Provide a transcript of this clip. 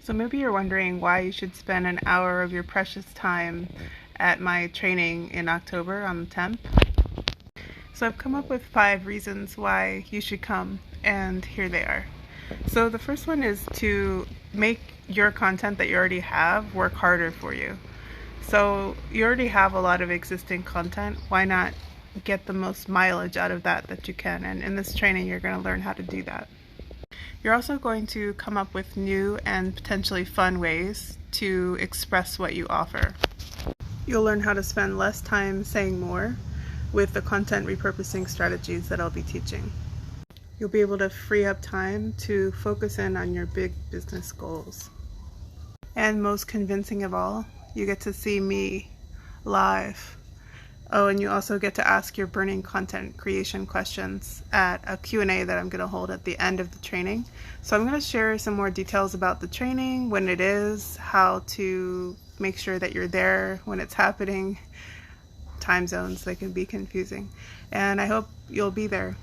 So maybe you're wondering why you should spend an hour of your precious time at my training in October on the 10th. So I've come up with 5 reasons why you should come, and here they are. So the first one is to make your content that you already have work harder for you. So you already have a lot of existing content. Why not get the most mileage out of that you can? And in this training, you're going to learn how to do that. You're also going to come up with new and potentially fun ways to express what you offer. You'll learn how to spend less time saying more with the content repurposing strategies that I'll be teaching. You'll be able to free up time to focus in on your big business goals. And most convincing of all, you get to see me live. Oh, and you also get to ask your burning content creation questions at a Q&A that I'm going to hold at the end of the training. So I'm going to share some more details about the training, when it is, how to make sure that you're there when it's happening. Time zones, they can be confusing. And I hope you'll be there.